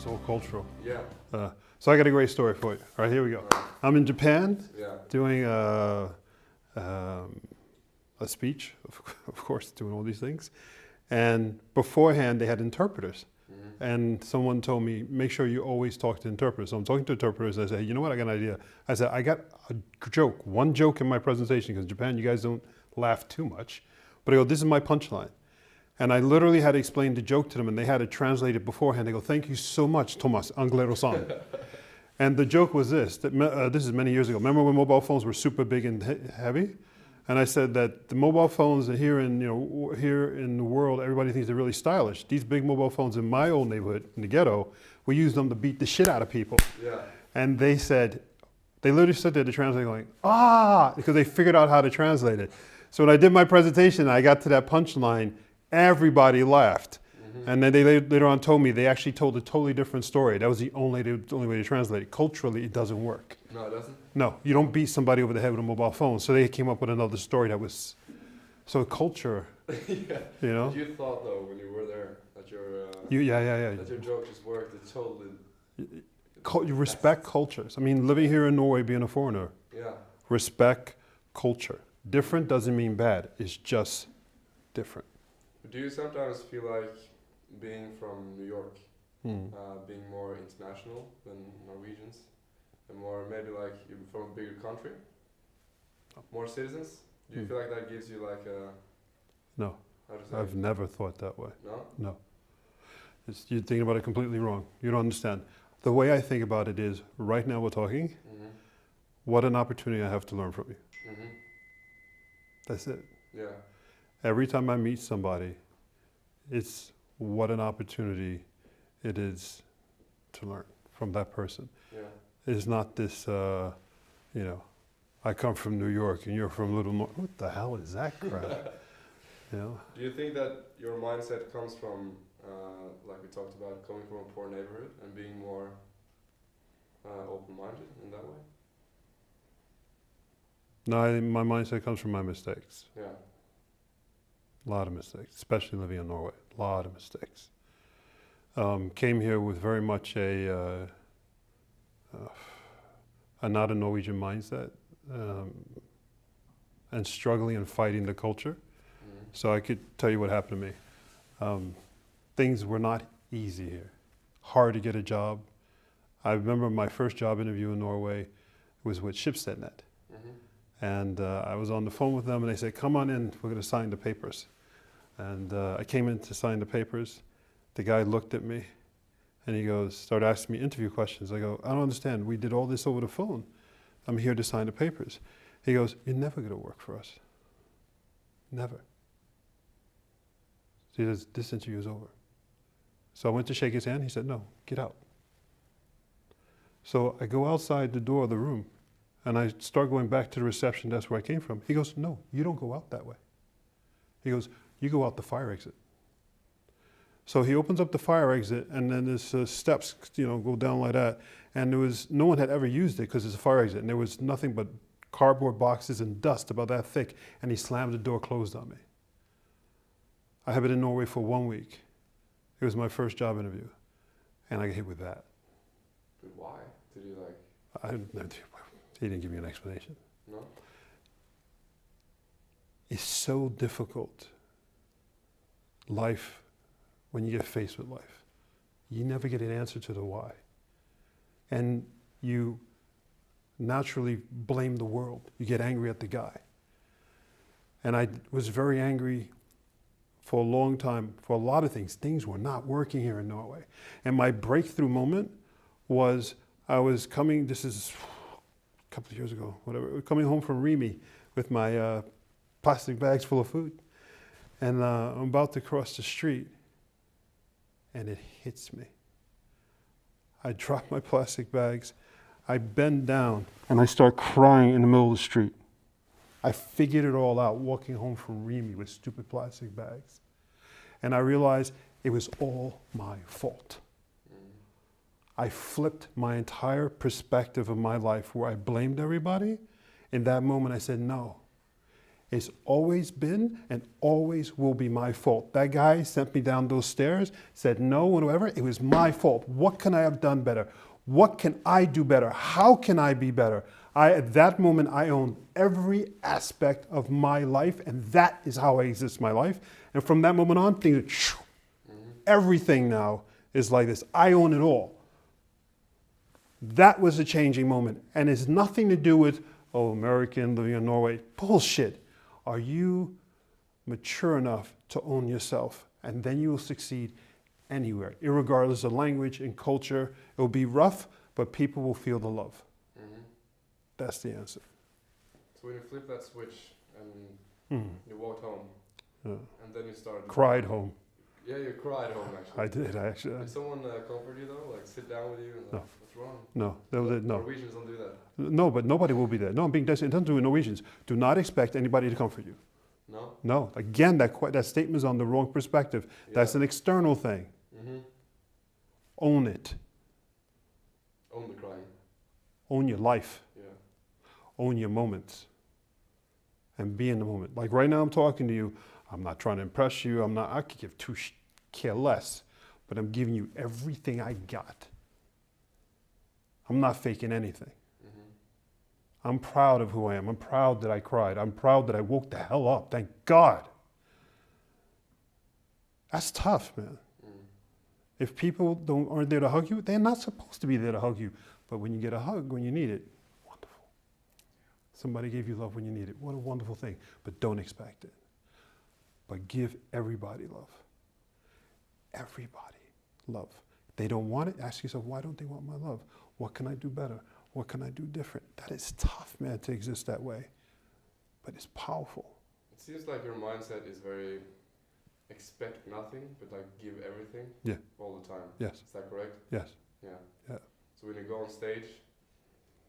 It's all cultural. Yeah. So I got a great story for you. All right, here we go. I'm in Japan doing a speech, of course, doing all these things. And beforehand, they had interpreters. And someone told me, make sure you always talk to interpreters. So I'm talking to interpreters. I say, hey, you know what? I got an idea. I said, I got a joke, one joke in my presentation, because in Japan, you guys don't laugh too much. But I go, this is my punchline. And I literally had to explain the joke to them, and they had to translate it beforehand. They go, thank you so much, Thomas, Anglero-san. And the joke was this, that, this is many years ago. Remember when mobile phones were super big and heavy? And I said that the mobile phones here in the world, everybody thinks they're really stylish. These big mobile phones in my old neighborhood, in the ghetto, we used them to beat the shit out of people. Yeah. And they said, they literally stood there to translate going, ah, because they figured out how to translate it. So when I did my presentation, I got to that punchline, everybody laughed. And then they later on told me they actually told a totally different story. That was the only way to translate it. Culturally, it doesn't work. No, it doesn't? No, you don't beat somebody over the head with a mobile phone. So they came up with another story that was, so culture, yeah. You know? But you thought though, when you were there, that your, that your joke just worked, it totally... You respect cultures. I mean, living here in Norway, being a foreigner, respect culture. Different doesn't mean bad, it's just different. Do you sometimes feel like being from New York, being more international than Norwegians, and more maybe like you're from a bigger country, more citizens? Do you feel like that gives you like a... No, I've never thought that way. No? No. You're thinking about it completely wrong. You don't understand. The way I think about it is, right now we're talking, what an opportunity I have to learn from you. That's it. Yeah. Every time I meet somebody, it's what an opportunity it is to learn from that person. Yeah. It's not this, I come from New York and you're from Little North. What the hell is that crap? Do you think that your mindset comes from, like we talked about, coming from a poor neighborhood and being more open-minded in that way? No, my mindset comes from my mistakes. Yeah. A lot of mistakes, especially living in Norway. A lot of mistakes. Came here with very much a not a Norwegian mindset, and struggling and fighting the culture. So I could tell you what happened to me. Things were not easy here. Hard to get a job. I remember my first job interview in Norway was with START. And I was on the phone with them and they said, come on in, we're going to sign the papers. And I came in to sign the papers. The guy looked at me and he goes, started asking me interview questions. I go, I don't understand. We did all this over the phone. I'm here to sign the papers. He goes, you're never going to work for us. Never. So he says, this interview is over. So I went to shake his hand. He said, no, get out. So I go outside the door of the room and I start going back to the reception desk where I came from. He goes, no, you don't go out that way. He goes, you go out the fire exit. So he opens up the fire exit and then there's steps, go down like that. And no one had ever used it because it's a fire exit and there was nothing but cardboard boxes and dust about that thick. And he slammed the door closed on me. I have been in Norway for 1 week. It was my first job interview. And I got hit with that. But why? Did you like... He didn't give me an explanation. No? It's so difficult, life, when you get faced with life. You never get an answer to the why. And you naturally blame the world. You get angry at the guy. And I was very angry for a long time, for a lot of things. Things were not working here in Norway. And my breakthrough moment was, I was coming, this is a couple of years ago, whatever, coming home from Rimi with my plastic bags full of food. And I'm about to cross the street and it hits me. I drop my plastic bags, I bend down and I start crying in the middle of the street. I figured it all out walking home from Rimi with stupid plastic bags. And I realized it was all my fault. I flipped my entire perspective of my life where I blamed everybody. In that moment I said, no, It's always been and always will be my fault. That guy sent me down those stairs, said no and whatever. It was my fault. What can I have done better? What can I do better? How can I be better? At that moment, I own every aspect of my life, and that is how I exist my life. And from that moment on, things, everything now is like this. I own it all. That was a changing moment, and it's nothing to do with, oh, American, living in Norway. Bullshit. Are you mature enough to own yourself? And then you will succeed anywhere, irregardless of language and culture. It will be rough, but people will feel the love. That's the answer. So when you flip that switch and you walked home, and then you started... Cried home. Yeah, you cried home, actually. I did, actually. Did someone comfort you, though? Like, sit down with you and like, what's wrong? No, no. Norwegians don't do that. No, but nobody will be there. No, I'm being desperate. It doesn't do with Norwegians. Do not expect anybody to comfort you. No? No. Again, that statement is on the wrong perspective. Yeah. That's an external thing. Own it. Own the crying. Own your life. Yeah. Own your moments. And be in the moment. Like right now I'm talking to you. I'm not trying to impress you. I could give care less. But I'm giving you everything I got. I'm not faking anything. I'm proud of who I am. I'm proud that I cried. I'm proud that I woke the hell up. Thank God. That's tough, man. If people aren't there to hug you, they're not supposed to be there to hug you. But when you get a hug, when you need it, wonderful. Somebody gave you love when you need it. What a wonderful thing. But don't expect it. But give everybody love. Everybody love. If they don't want it, ask yourself, why don't they want my love? What can I do better? What can I do different? That is tough, man, to exist that way. But it's powerful. It seems like your mindset is very expect nothing, but like give everything all the time. Yes. Is that correct? Yes. Yeah. Yeah. So when you go on stage,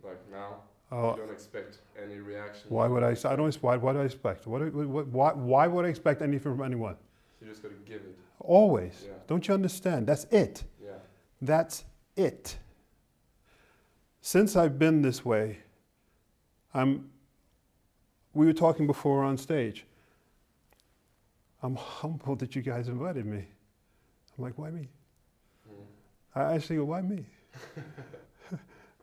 like now, you don't expect any reaction. Why would I? Why would I expect? Why would I expect anything from anyone? You just gotta give it. Always. Yeah. Don't you understand? That's it. Yeah. That's it. Since I've been this way, we were talking before on stage. I'm humbled that you guys invited me. I'm like, why me? I actually go, why me?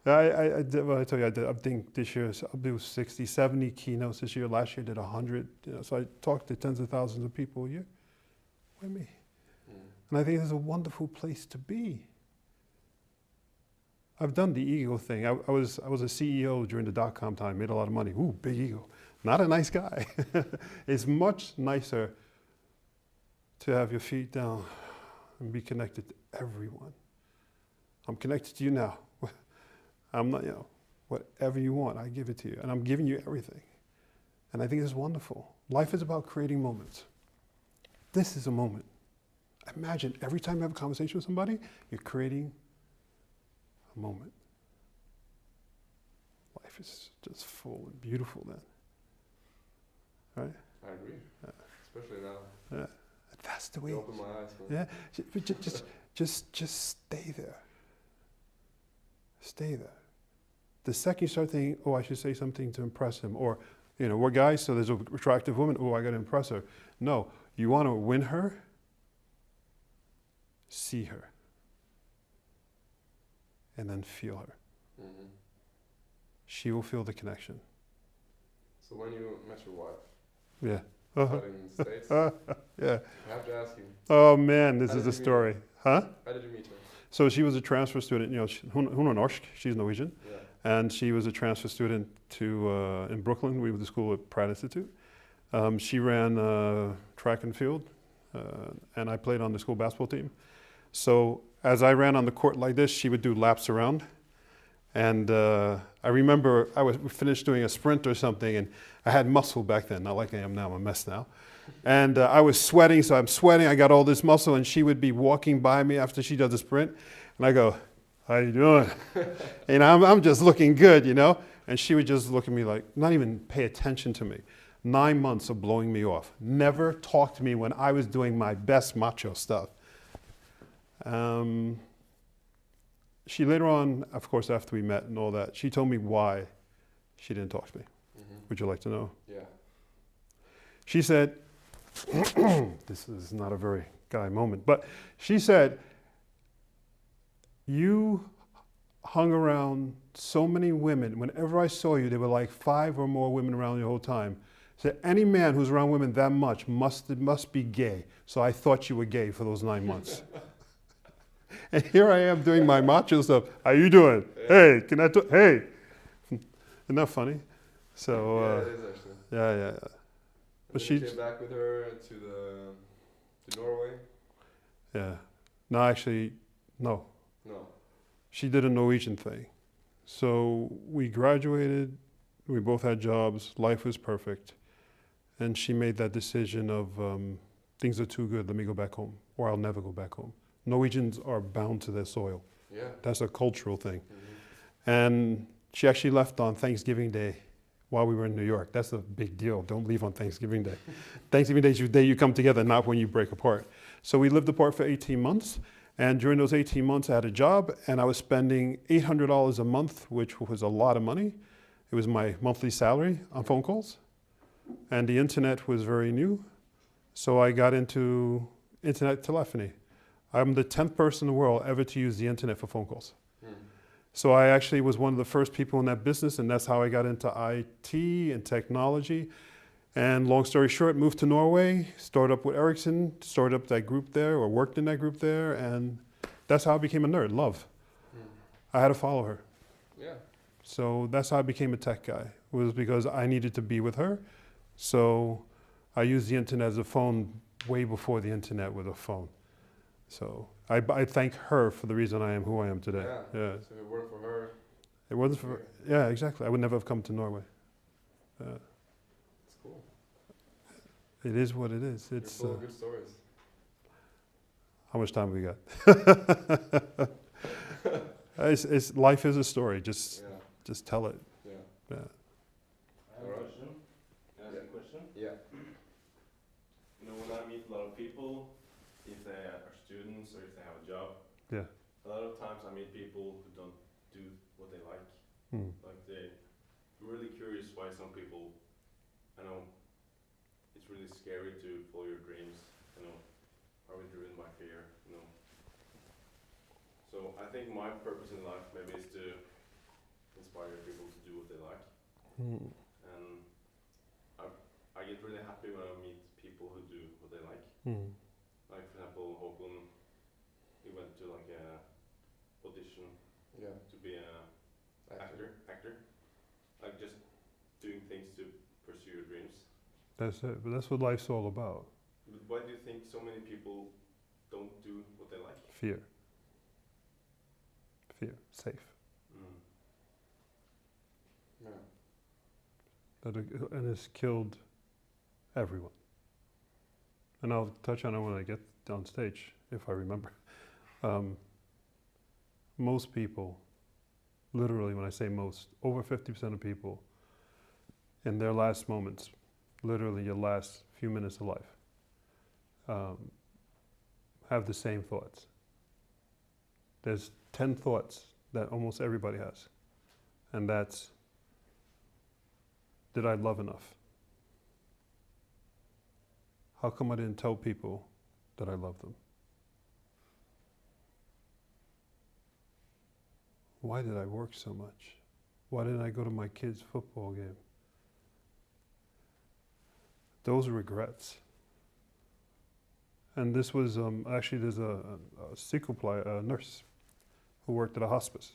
I tell you, I think this year I'll do 60, 70 keynotes this year. Last year I did 100. So I talked to tens of thousands of people a year. Why me? And I think it's a wonderful place to be. I've done the ego thing. I was a CEO during the dot-com time, made a lot of money. Ooh, big ego. Not a nice guy. It's much nicer to have your feet down and be connected to everyone. I'm connected to you now. I'm not, whatever you want, I give it to you. And I'm giving you everything. And I think it's wonderful. Life is about creating moments. This is a moment. Imagine every time you have a conversation with somebody, you're creating a moment. Life is just full and beautiful then. Right? I agree. Yeah. Especially now. Yeah. That's the way. Open my eyes. Man. Yeah. Just stay there. Stay there. The second you start thinking, oh, I should say something to impress him, or, we're guys, so there's an attractive woman, oh, I got to impress her. No, you want to win her, see her, and then feel her. She will feel the connection. So when you met your wife, yeah, in the States, yeah, I have to ask you. Oh man, this is the story, huh? How did you meet her? So she was a transfer student. Hun er norsk. She's Norwegian, and she was a transfer student to in Brooklyn. We went to school at Pratt Institute. She ran track and field, and I played on the school basketball team. So as I ran on the court like this, she would do laps around. And I remember we finished doing a sprint or something, and I had muscle back then, not like I am now, I'm a mess now. And I was sweating, so I'm sweating, I got all this muscle, and she would be walking by me after she does the sprint, and I go, how you doing? And I'm just looking good, And she would just look at me like, not even pay attention to me. 9 months of blowing me off. Never talked to me when I was doing my best macho stuff. She later on, of course, after we met and all that, she told me why she didn't talk to me. Would you like to know? Yeah. She said, this is not a very guy moment, but she said, you hung around so many women. Whenever I saw you, there were like 5 or more women around the whole time. Said any man who's around women that much must be gay. So I thought you were gay for those 9 months. And here I am doing my macho stuff. How you doing? Yeah. Hey, can I talk? Hey, isn't that funny? So Yeah, it is actually. yeah. But she came back with her to Norway. Yeah. No, actually, no. No. She did a Norwegian thing. So we graduated, we both had jobs, life was perfect. And she made that decision of things are too good, let me go back home, or I'll never go back home. Norwegians are bound to their soil. Yeah. That's a cultural thing. Mm-hmm. And she actually left on Thanksgiving Day while we were in New York. That's a big deal. Don't leave on Thanksgiving Day. Thanksgiving Day is the day you come together, not when you break apart. So we lived apart for 18 months. And during those 18 months, I had a job, and I was spending $800 a month, which was a lot of money. It was my monthly salary on phone calls. And the internet was very new. So I got into internet telephony. I'm the 10th person in the world ever to use the internet for phone calls. Mm. So I actually was one of the first people in that business, and that's how I got into IT and technology. And long story short, moved to Norway, started up with Ericsson, started up that group there, or worked in that group there, and that's how I became a nerd, love. Mm. I had to follow her. Yeah. So that's how I became a tech guy, was because I needed to be with her. So I used the internet as a phone way before the internet was a phone. So I thank her for the reason I am who I am today. Yeah. So if it weren't for her. It wasn't for, yeah, exactly. I would never have come to Norway. It's cool. It is what it is. It's You're full of good stories. how much time we got? It's life is a story. Just tell it. Yeah. Yeah. I have a question. Can I ask a question? Yeah. You know, when I meet a lot of people, if they are students or if they have a job, Yeah. a lot of times I meet people who don't do what they like. Hmm. Like I'm really curious why some people, I know it's really scary to follow your dreams, you know, are we driven by fear, you know. So I think my purpose in life maybe is to inspire people to do what they like. Hmm. And I get really happy when I meet people who do what they like. Hmm. Like for example, Håkon, he went to like a audition Yeah. to be a actor. Like just doing things to pursue your dreams. That's it. But that's what life's all about. But why do you think so many people don't do what they like? Fear. Fear. Safe. Mm. Yeah. And it's killed everyone. And I'll touch on it when I get on stage, if I remember. Most people, literally when I say most, over 50% of people, in their last moments, literally your last few minutes of life, have the same thoughts. There's 10 thoughts that almost everybody has. And that's, did I love enough? How come I didn't tell people that I love them? Why did I work so much? Why didn't I go to my kid's football game? Those are regrets. And this was, actually there's a nurse who worked at a hospice.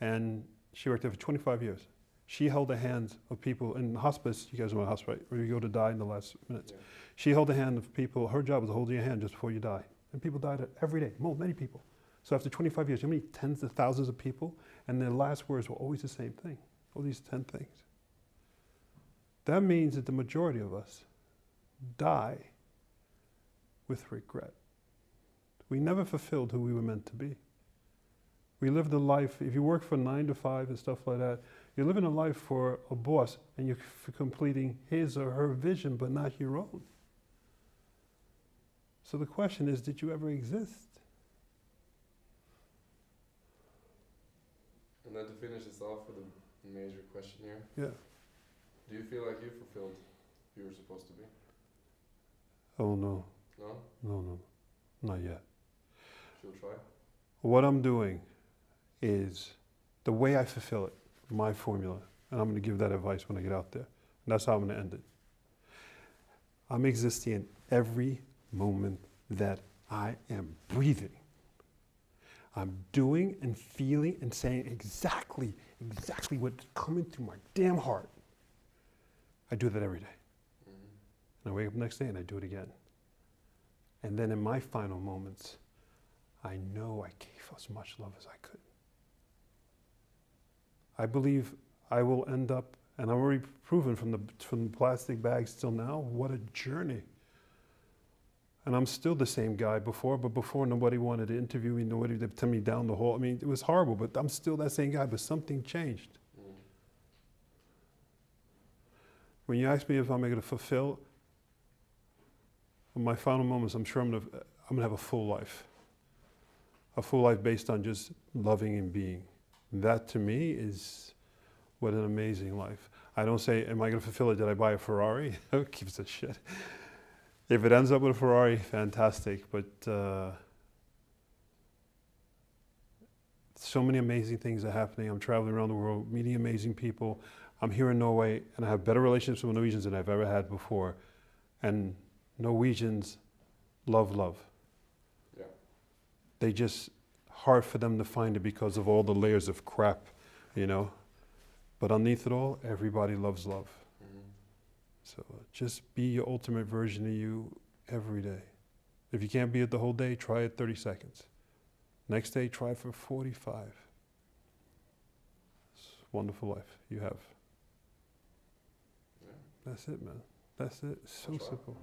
And she worked there for 25 years. She held the hands of people in hospice, you guys know what hospice, right? Where you go to die in the last minutes. Yeah. She held the hand of people, her job was to hold your hand just before you die. And people died every day, many people. So after 25 years, you know how many tens of thousands of people? And their last words were always the same thing, all these 10 things. That means that the majority of us die with regret. We never fulfilled who we were meant to be. We lived a life, if you work for 9 to 5 and stuff like that, you're living a life for a boss and you're completing his or her vision, but not your own. So the question is, did you ever exist? And then to finish this off with a major question here. Yeah. Do you feel like you fulfilled you're supposed to be? Oh no, No? no, not yet. She'll try? What I'm doing is the way I fulfill it, my formula, and I'm going to give that advice when I get out there. And that's how I'm going to end it. I'm existing in every moment that I am breathing. I'm doing and feeling and saying exactly what's coming through my damn heart. I do that every day. Mm-hmm. And I wake up the next day and I do it again. And then in my final moments, I know I gave as much love as I could. I believe I will end up, and I'm already proven from the plastic bags till now, what a journey. And I'm still the same guy before, but before nobody wanted to interview me, nobody would tell me down the hall. I mean, it was horrible, but I'm still that same guy, but something changed. Mm. When you ask me if I'm going to fulfill my final moments, I'm sure I'm going to have a full life. A full life based on just loving and being. That to me is what an amazing life. I don't say, am I going to fulfill it? Did I buy a Ferrari? Who gives a shit? If it ends up with a Ferrari, fantastic. But so many amazing things are happening. I'm traveling around the world, meeting amazing people. I'm here in Norway, and I have better relationships with Norwegians than I've ever had before. And Norwegians love love. Yeah. They just, hard for them to find it because of all the layers of crap, you know. But underneath it all, everybody loves love. Mm-hmm. So just be your ultimate version of you every day. If you can't be it the whole day, try it 30 seconds. Next day, try for 45. It's a wonderful life you have. Yeah. That's it, man. That's it. So That's right. simple.